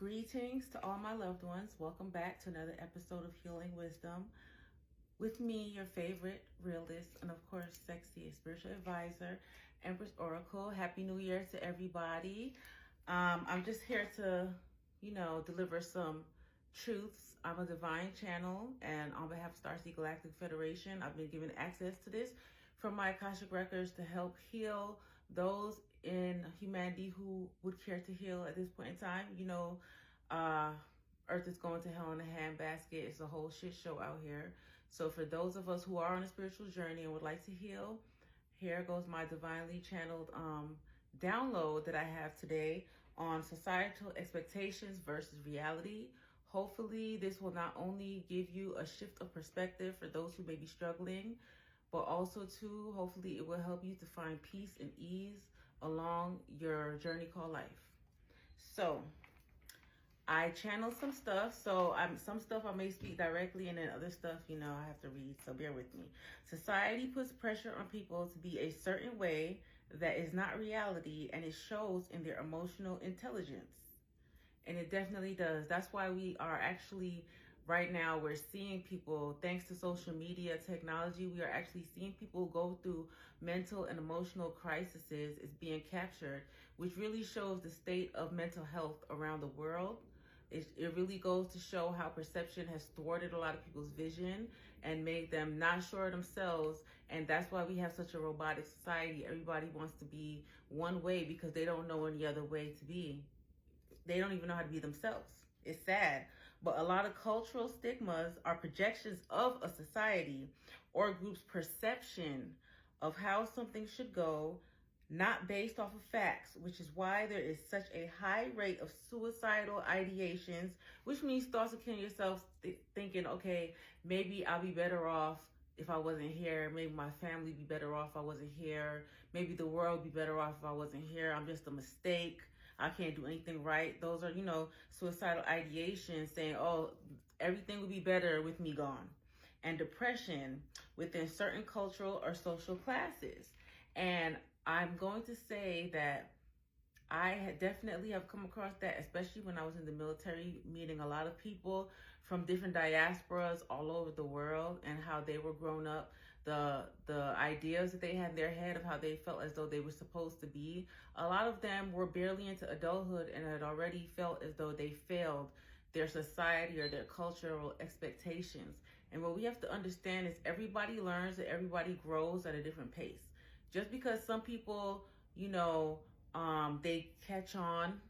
Greetings to all my loved ones. Welcome back to another episode of Healing Wisdom with me, your favorite realist, and of course, sexy spiritual advisor, Empress Oracle. Happy New Year to everybody. I'm just here to, deliver some truths. I'm a divine channel, and on behalf of Starseed Galactic Federation, I've been given access to this from my Akashic Records to help heal those in humanity who would care to heal at this point in time. Earth is going to hell in a handbasket. It's a whole shit show out here. So for those of us who are on a spiritual journey and would like to heal, here goes my divinely channeled download that I have today on societal expectations versus reality. Hopefully this will not only give you a shift of perspective for those who may be struggling, but also too, hopefully it will help you to find peace and ease along your journey called life. So I channeled some stuff. So some stuff I may speak directly, and then other stuff, I have to read. So bear with me. Society puts pressure on people to be a certain way that is not reality, and it shows in their emotional intelligence. And it definitely does. That's why we are actually, right now, we're seeing people, thanks to social media technology, we are actually seeing people go through mental and emotional crises is being captured, which really shows the state of mental health around the world. It really goes to show how perception has thwarted a lot of people's vision and made them not sure of themselves. And that's why we have such a robotic society. Everybody wants to be one way because they don't know any other way to be. They don't even know how to be themselves. It's sad. But a lot of cultural stigmas are projections of a society or a group's perception of how something should go, not based off of facts, which is why there is such a high rate of suicidal ideations, which means thoughts of killing yourself, thinking, okay, maybe I'll be better off if I wasn't here. Maybe my family would be better off if I wasn't here. Maybe the world would be better off if I wasn't here. I'm just a mistake. I can't do anything right. Those are, suicidal ideations saying, oh, everything would be better with me gone. And depression within certain cultural or social classes. And I'm going to say that I definitely have come across that, especially when I was in the military, meeting a lot of people from different diasporas all over the world and how they were grown up, the ideas that they had in their head of how they felt as though they were supposed to be. A lot of them were barely into adulthood and had already felt as though they failed their society or their cultural expectations. And what we have to understand is everybody learns and everybody grows at a different pace. Just because some people, they catch on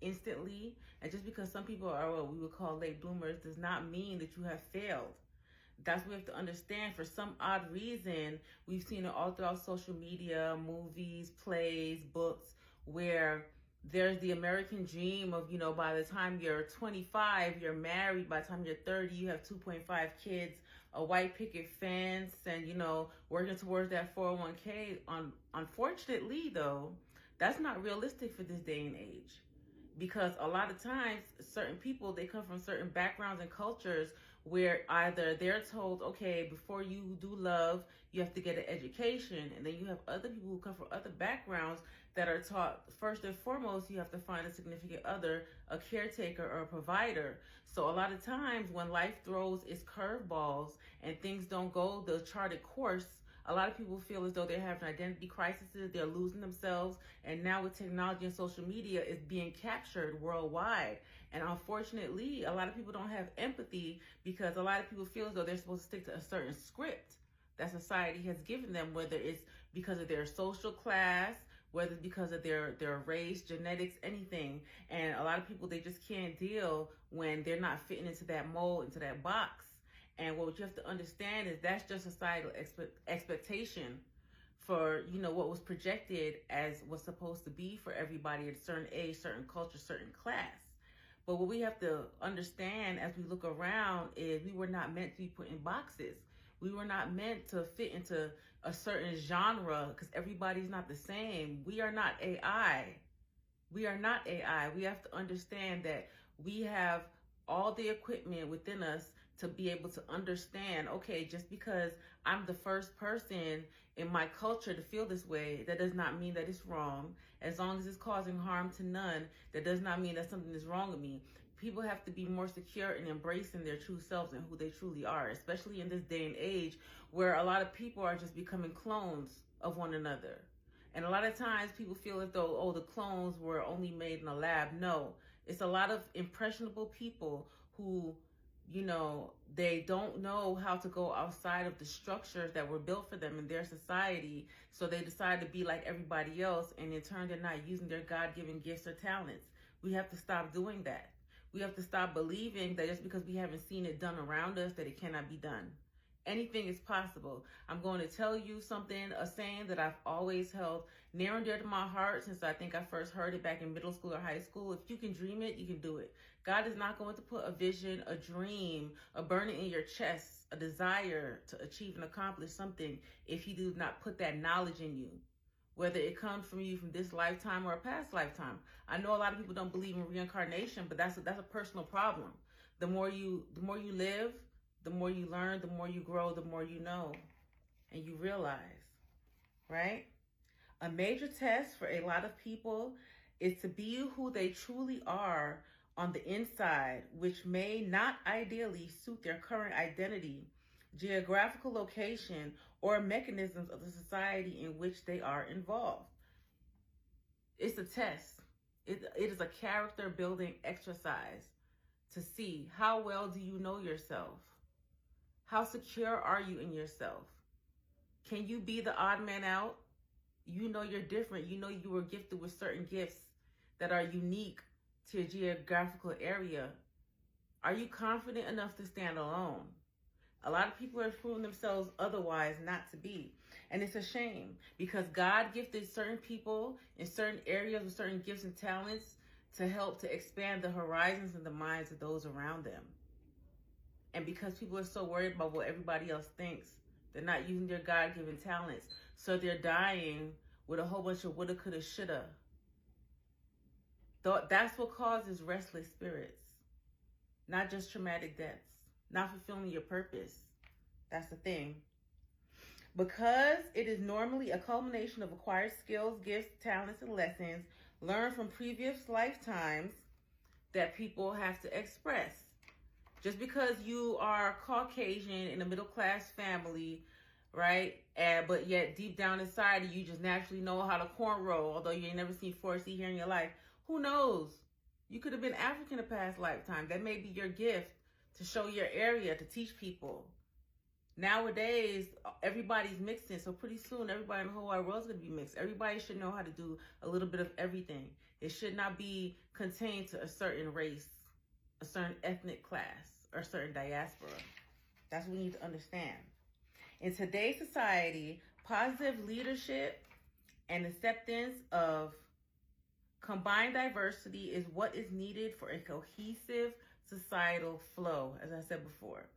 instantly, and just because some people are what we would call late bloomers does not mean that you have failed. That's what we have to understand. For some odd reason, we've seen it all throughout social media, movies, plays, books, where there's the American dream of, by the time you're 25, you're married. By the time you're 30, you have 2.5 kids, a white picket fence, and, working towards that 401k. Unfortunately, though, that's not realistic for this day and age. Because a lot of times, certain people, they come from certain backgrounds and cultures where either they're told, okay, before you do love, you have to get an education. And then you have other people who come from other backgrounds that are taught, first and foremost, you have to find a significant other, a caretaker or a provider. So a lot of times when life throws its curveballs and things don't go the charted course, a lot of people feel as though they're having identity crises, they're losing themselves, and now with technology and social media, it's being captured worldwide. And unfortunately, a lot of people don't have empathy because a lot of people feel as though they're supposed to stick to a certain script that society has given them, whether it's because of their social class, whether it's because of their race, genetics, anything. And a lot of people, they just can't deal when they're not fitting into that mold, into that box. And what you have to understand is that's just societal expectation for, what was projected as what's supposed to be for everybody at a certain age, certain culture, certain class. But what we have to understand as we look around is we were not meant to be put in boxes. We were not meant to fit into a certain genre because everybody's not the same. We are not AI. We are not AI. We have to understand that we have all the equipment within us to be able to understand, okay, just because I'm the first person in my culture to feel this way, that does not mean that it's wrong. As long as it's causing harm to none, that does not mean that something is wrong with me. People have to be more secure in embracing their true selves and who they truly are, especially in this day and age where a lot of people are just becoming clones of one another. And a lot of times people feel as though, oh, the clones were only made in a lab. No, it's a lot of impressionable people who, they don't know how to go outside of the structures that were built for them in their society. So they decide to be like everybody else. And in turn, they're not using their God-given gifts or talents. We have to stop doing that. We have to stop believing that just because we haven't seen it done around us, that it cannot be done. Anything is possible. I'm going to tell you something, a saying that I've always held near and dear to my heart since I think I first heard it back in middle school or high school. If you can dream it, you can do it. God is not going to put a vision, a dream, a burning in your chest, a desire to achieve and accomplish something if He does not put that knowledge in you, whether it comes from you from this lifetime or a past lifetime. I know a lot of people don't believe in reincarnation, but that's a personal problem. The more you live, the more you learn, the more you grow, the more you know and you realize, right? A major test for a lot of people is to be who they truly are on the inside, which may not ideally suit their current identity, geographical location, or mechanisms of the society in which they are involved. It's a test. It is a character building exercise to see how well do you know yourself. How secure are you in yourself? Can you be the odd man out? You know you're different. You know you were gifted with certain gifts that are unique to your geographical area. Are you confident enough to stand alone? A lot of people are proving themselves otherwise not to be. And it's a shame because God gifted certain people in certain areas with certain gifts and talents to help to expand the horizons and the minds of those around them. And because people are so worried about what everybody else thinks, they're not using their God-given talents. So they're dying with a whole bunch of woulda, coulda, shoulda. That's what causes restless spirits. Not just traumatic deaths. Not fulfilling your purpose. That's the thing. Because it is normally a culmination of acquired skills, gifts, talents, and lessons learned from previous lifetimes that people have to express. Just because you are Caucasian in a middle-class family, right? But yet deep down inside you just naturally know how to cornrow, although you ain't never seen 4C here in your life. Who knows? You could have been African a past lifetime. That may be your gift to show your area, to teach people. Nowadays, everybody's mixing, so pretty soon everybody in the whole wide world is going to be mixed. Everybody should know how to do a little bit of everything. It should not be contained to a certain race, a certain ethnic class, or a certain diaspora. That's what we need to understand. In today's society, positive leadership and acceptance of combined diversity is what is needed for a cohesive societal flow, as I said before.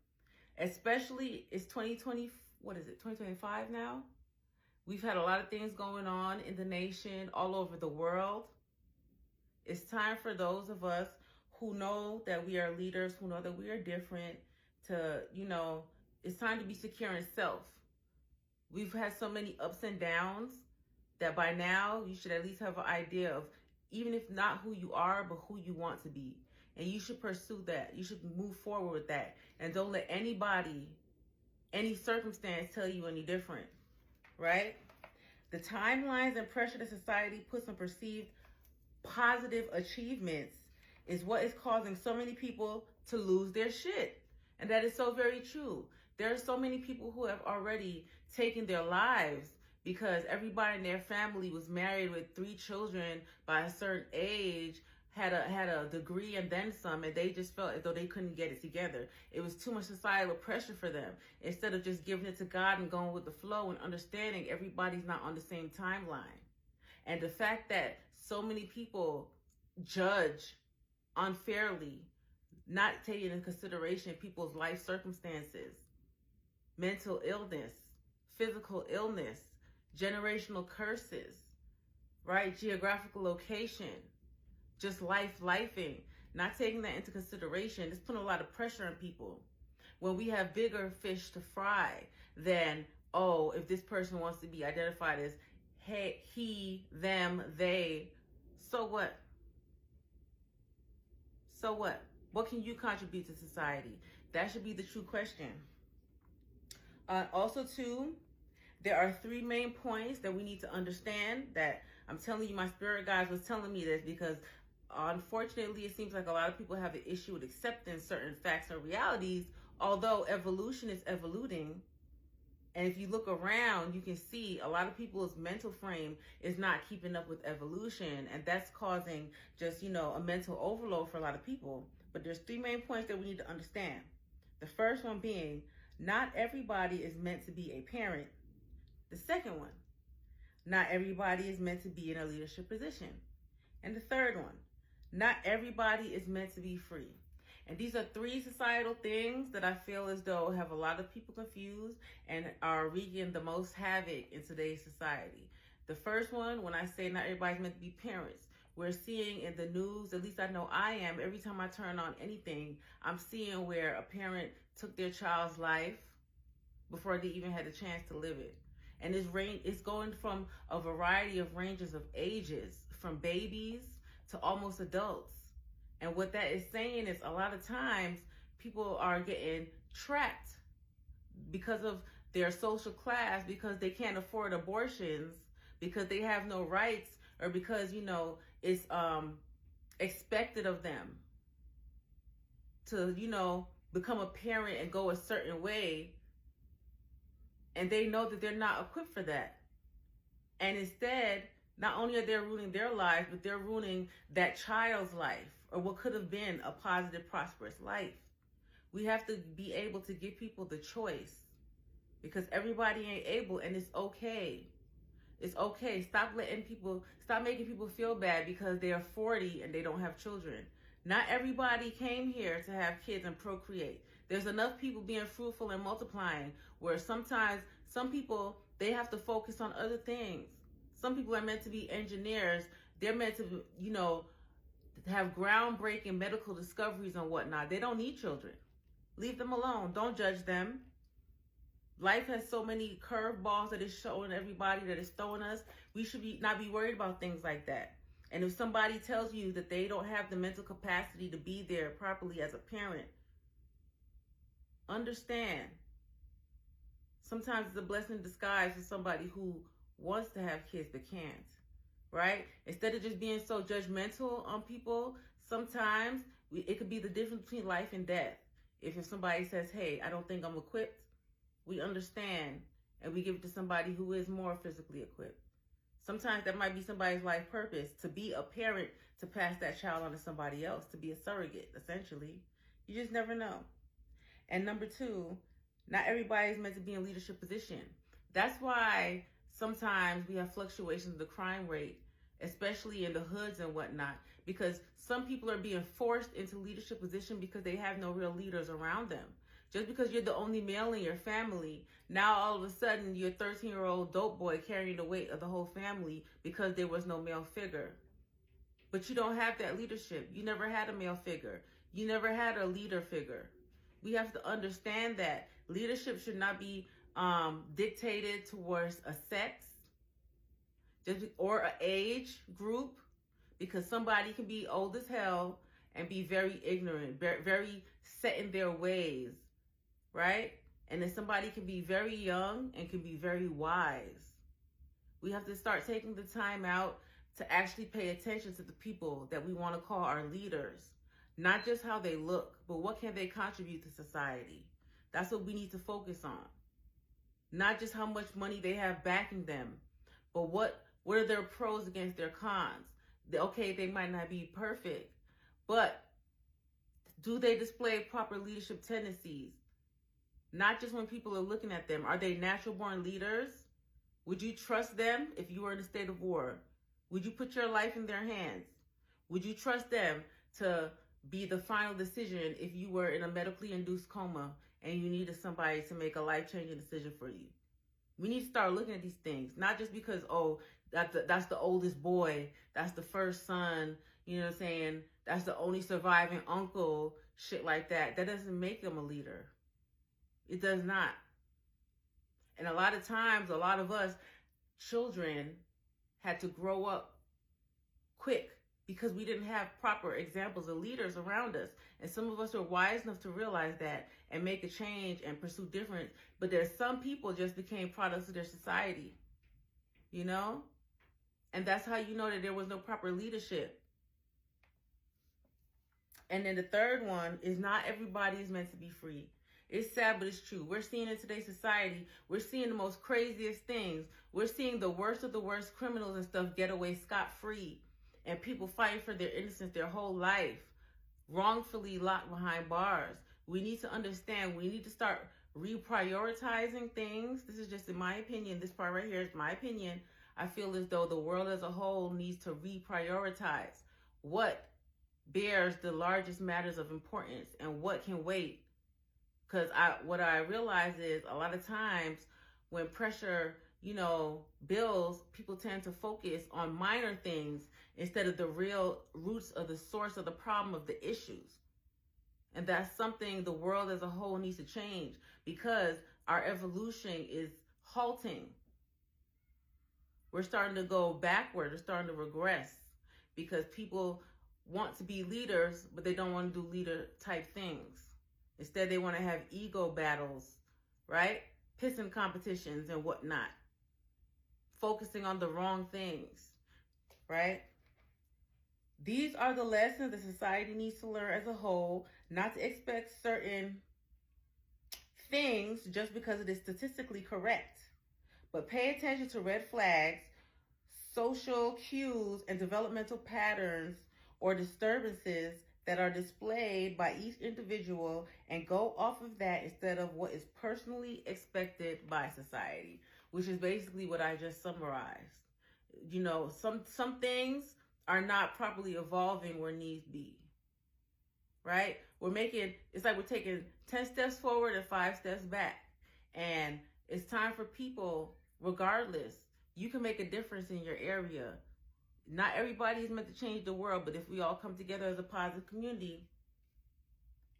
Especially, it's 2025 now? We've had a lot of things going on in the nation, all over the world. It's time for those of us who know that we are leaders, who know that we are different, to, it's time to be secure in self. We've had so many ups and downs that by now you should at least have an idea of, even if not who you are, but who you want to be. And you should pursue that. You should move forward with that. And don't let anybody, any circumstance tell you any different, right? The timelines and pressure that society puts on perceived positive achievements is what is causing so many people to lose their shit. And that is so very true. There are so many people who have already taken their lives because everybody in their family was married with 3 children by a certain age, had a degree and then some, and they just felt as though they couldn't get it together. It was too much societal pressure for them. Instead of just giving it to God and going with the flow and understanding everybody's not on the same timeline. And the fact that so many people judge unfairly, not taking into consideration people's life circumstances, mental illness, physical illness, generational curses, right? Geographical location, just lifing, not taking that into consideration. It's putting a lot of pressure on people when we have bigger fish to fry than oh, if this person wants to be identified as hey, he, them, they, so what? So what? What can you contribute to society? That should be the true question. Also, too, there are 3 main points that we need to understand that I'm telling you, my spirit guides was telling me this because unfortunately, it seems like a lot of people have an issue with accepting certain facts or realities, although evolution is evoluting. And if you look around, you can see a lot of people's mental frame is not keeping up with evolution. And that's causing just, a mental overload for a lot of people. But there's 3 main points that we need to understand. The first one being, not everybody is meant to be a parent. The second one, not everybody is meant to be in a leadership position. And the third one, not everybody is meant to be free. And these are 3 societal things that I feel as though have a lot of people confused and are wreaking the most havoc in today's society. The first one, when I say not everybody's meant to be parents, we're seeing in the news, at least I know I am, every time I turn on anything, I'm seeing where a parent took their child's life before they even had a chance to live it. And it's going from a variety of ranges of ages, from babies to almost adults. And what that is saying is a lot of times people are getting trapped because of their social class, because they can't afford abortions, because they have no rights, or because, it's expected of them to, become a parent and go a certain way. And they know that they're not equipped for that. And instead, not only are they ruining their lives, but they're ruining that child's life, or what could have been a positive, prosperous life. We have to be able to give people the choice, because everybody ain't able, and it's okay. It's okay. Stop making people feel bad because they are 40 and they don't have children. Not everybody came here to have kids and procreate. There's enough people being fruitful and multiplying where sometimes some people, they have to focus on other things. Some people are meant to be engineers. They're meant to, have groundbreaking medical discoveries and whatnot. They don't need children. Leave them alone. Don't judge them. Life has so many curveballs that it's showing everybody, that it's throwing us. We should not be worried about things like that. And if somebody tells you that they don't have the mental capacity to be there properly as a parent, understand. Sometimes it's a blessing in disguise for somebody who wants to have kids but can't, right? Instead of just being so judgmental on people, sometimes it could be the difference between life and death. If somebody says, hey, I don't think I'm equipped, we understand and we give it to somebody who is more physically equipped. Sometimes that might be somebody's life purpose, to be a parent, to pass that child on to somebody else, to be a surrogate, essentially. You just never know. And number 2, not everybody is meant to be in leadership position. That's why sometimes we have fluctuations in the crime rate, especially in the hoods and whatnot, because some people are being forced into leadership position because they have no real leaders around them. Just because you're the only male in your family, now all of a sudden you're a 13-year-old dope boy carrying the weight of the whole family because there was no male figure. But you don't have that leadership. You never had a male figure. You never had a leader figure. We have to understand that leadership should not be dictated towards a sex or an age group, because somebody can be old as hell and be very ignorant, very set in their ways, right? And then somebody can be very young and can be very wise. We have to start taking the time out to actually pay attention to the people that we want to call our leaders. Not just how they look, but what can they contribute to society? That's what we need to focus on. Not just how much money they have backing them, but what are their pros against their cons? Okay, they might not be perfect, but do they display proper leadership tendencies? Not just when people are looking at them. Are they natural born leaders? Would you trust them if you were in a state of war? Would you put your life in their hands? Would you trust them to be the final decision if you were in a medically induced coma and you needed somebody to make a life-changing decision for you? We need to start looking at these things, not just because, that's the oldest boy, that's the first son, you know what I'm saying? That's the only surviving uncle, shit like that. That doesn't make them a leader. It does not. And a lot of times, a lot of us children had to grow up quick because we didn't have proper examples of leaders around us. And some of us are wise enough to realize that and make a change and pursue difference. But there's some people just became products of their society, you know? And that's how you know that there was no proper leadership. And then the third one is not everybody is meant to be free. It's sad, but it's true. We're seeing in today's society, we're seeing the most craziest things. We're seeing the worst of the worst criminals and stuff get away scot-free. And people fighting for their innocence their whole life, wrongfully locked behind bars. We need to understand, we need to start reprioritizing things. This is just in my opinion. This part right here is my opinion. I feel as though the world as a whole needs to reprioritize what bears the largest matters of importance and what can wait. Because what I realize is a lot of times when pressure, builds, people tend to focus on minor things instead of the real roots of the source of the problem of the issues. And that's something the world as a whole needs to change, because our evolution is halting. We're starting to go backward. We're starting to regress because people want to be leaders, but they don't want to do leader type things. Instead, they want to have ego battles, right? Pissing competitions and whatnot. Focusing on the wrong things, right? These are the lessons that society needs to learn as a whole, not to expect certain things just because it is statistically correct. But pay attention to red flags, social cues, and developmental patterns or disturbances that are displayed by each individual and go off of that instead of what is personally expected by society, which is basically what I just summarized. Some things are not properly evolving where needs be, right? It's like we're taking 10 steps forward and 5 steps back. And it's time for people, regardless, you can make a difference in your area. Not everybody is meant to change the world, but if we all come together as a positive community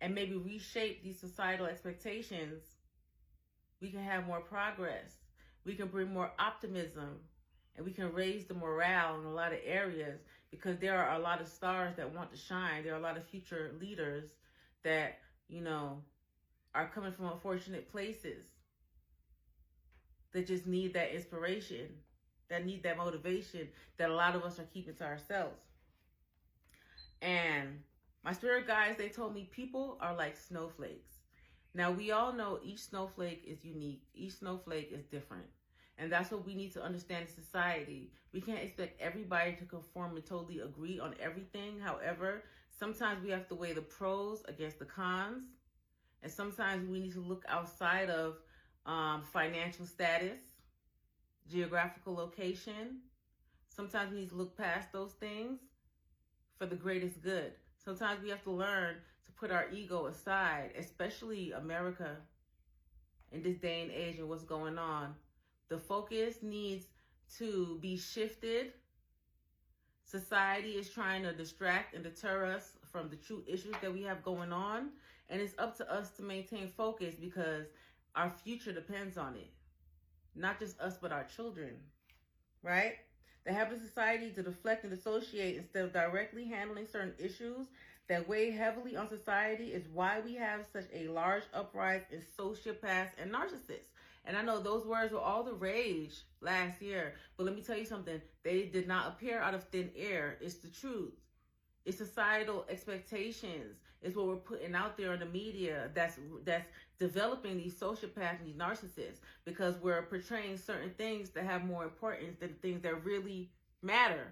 and maybe reshape these societal expectations, we can have more progress. We can bring more optimism, and we can raise the morale in a lot of areas, because there are a lot of stars that want to shine. There are a lot of future leaders that, are coming from unfortunate places that just need that inspiration, that need that motivation that a lot of us are keeping to ourselves. And my spirit guides, they told me people are like snowflakes. Now, we all know each snowflake is unique. Each snowflake is different. And that's what we need to understand in society. We can't expect everybody to conform and totally agree on everything. However, sometimes we have to weigh the pros against the cons. And sometimes we need to look outside of financial status, geographical location. Sometimes we need to look past those things for the greatest good. Sometimes we have to learn to put our ego aside, especially America in this day and age and what's going on. The focus needs to be shifted. Society is trying to distract and deter us from the true issues that we have going on. And it's up to us to maintain focus, because our future depends on it. Not just us, but our children, right? The habit of society to deflect and dissociate instead of directly handling certain issues that weigh heavily on society is why we have such a large uprise in sociopaths and narcissists. And I know those words were all the rage last year, but let me tell you something. They did not appear out of thin air. It's the truth. It's societal expectations. It's what we're putting out there in the media that's developing these sociopaths and these narcissists, because we're portraying certain things that have more importance than things that really matter.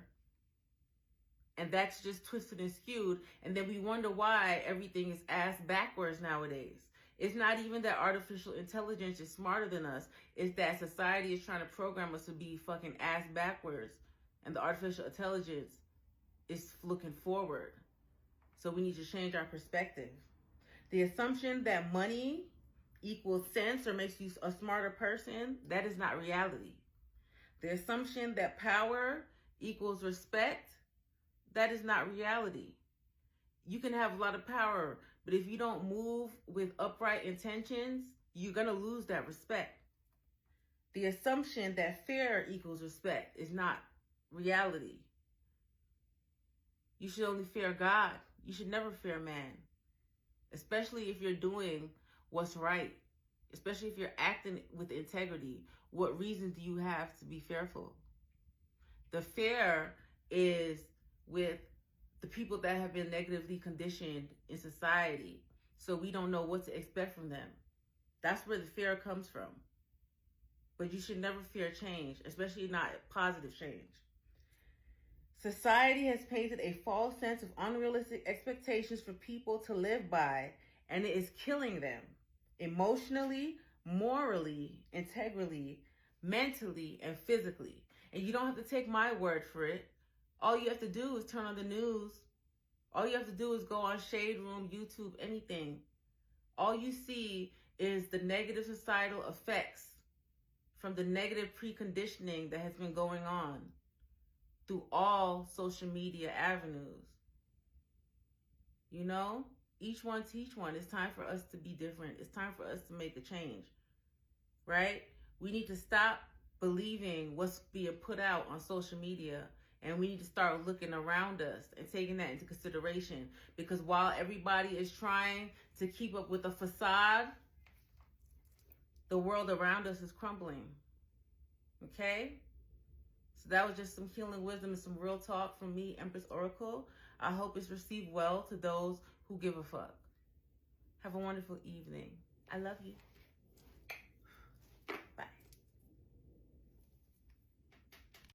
And that's just twisted and skewed. And then we wonder why everything is ass backwards nowadays. It's not even that artificial intelligence is smarter than us. It's that society is trying to program us to be fucking ass backwards. And the artificial intelligence is looking forward. So we need to change our perspective. The assumption that money equals sense or makes you a smarter person, that is not reality. The assumption that power equals respect, that is not reality. You can have a lot of power, but if you don't move with upright intentions, you're going to lose that respect. The assumption that fear equals respect is not reality. You should only fear God. You should never fear man. Especially if you're doing what's right. Especially if you're acting with integrity. What reason do you have to be fearful? The fear is with the people that have been negatively conditioned in society. So we don't know what to expect from them. That's where the fear comes from. But you should never fear change, especially not positive change. Society has painted a false sense of unrealistic expectations for people to live by, and it is killing them emotionally, morally, integrally, mentally, and physically. And you don't have to take my word for it. All you have to do is turn on the news. All you have to do is go on Shade Room, YouTube, anything. All you see is the negative societal effects from the negative preconditioning that has been going on through all social media avenues. You know, each one teach one. It's time for us to be different. It's time for us to make a change, right? We need to stop believing what's being put out on social media, and we need to start looking around us and taking that into consideration, because while everybody is trying to keep up with a facade, the world around us is crumbling. Okay? So that was just some healing wisdom and some real talk from me, Empress Oracle. I hope it's received well to those who give a fuck. Have a wonderful evening. I love you.